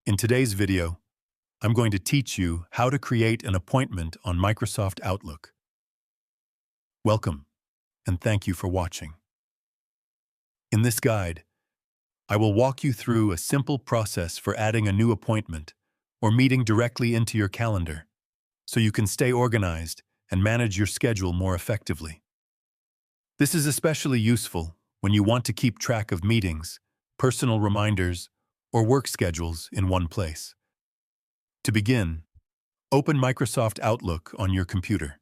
In today's video, I'm going to teach you how to create an appointment on Microsoft Outlook. Welcome, and thank you for watching. In this guide, I will walk you through a simple process for adding a new appointment or meeting directly into your calendar, so you can stay organized and manage your schedule more effectively. This is especially useful when you want to keep track of meetings, personal reminders, or work schedules in one place. To begin, open Microsoft Outlook on your computer.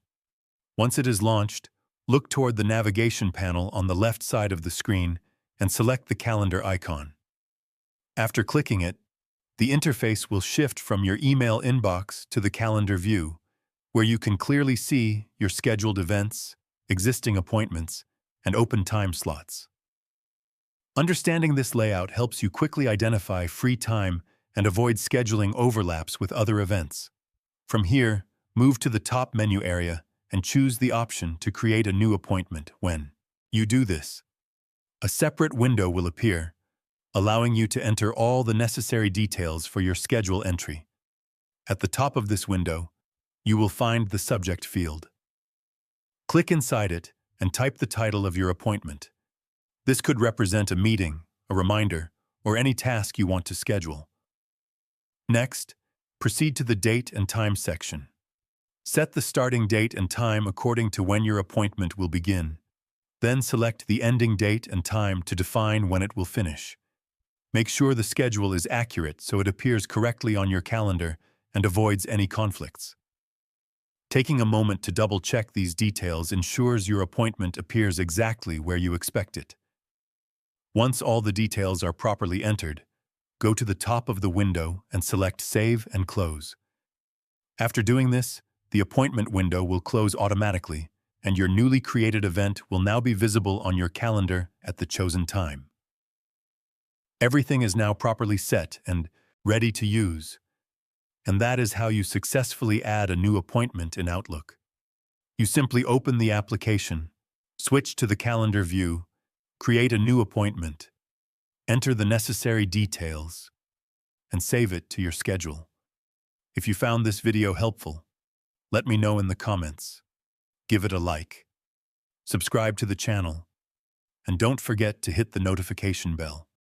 Once it is launched, look toward the navigation panel on the left side of the screen and select the calendar icon. After clicking it, the interface will shift from your email inbox to the calendar view, where you can clearly see your scheduled events, existing appointments, and open time slots. Understanding this layout helps you quickly identify free time and avoid scheduling overlaps with other events. From here, move to the top menu area and choose the option to create a new appointment. When you do this, a separate window will appear, allowing you to enter all the necessary details for your schedule entry. At the top of this window, you will find the subject field. Click inside it and type the title of your appointment. This could represent a meeting, a reminder, or any task you want to schedule. Next, proceed to the Date and Time section. Set the starting date and time according to when your appointment will begin. Then select the ending date and time to define when it will finish. Make sure the schedule is accurate so it appears correctly on your calendar and avoids any conflicts. Taking a moment to double-check these details ensures your appointment appears exactly where you expect it. Once all the details are properly entered, go to the top of the window and select Save and Close. After doing this, the appointment window will close automatically, and your newly created event will now be visible on your calendar at the chosen time. Everything is now properly set and ready to use, and that is how you successfully add a new appointment in Outlook. You simply open the application, switch to the calendar view, create a new appointment, enter the necessary details, and save it to your schedule. If you found this video helpful, let me know in the comments. Give it a like, subscribe to the channel, and don't forget to hit the notification bell.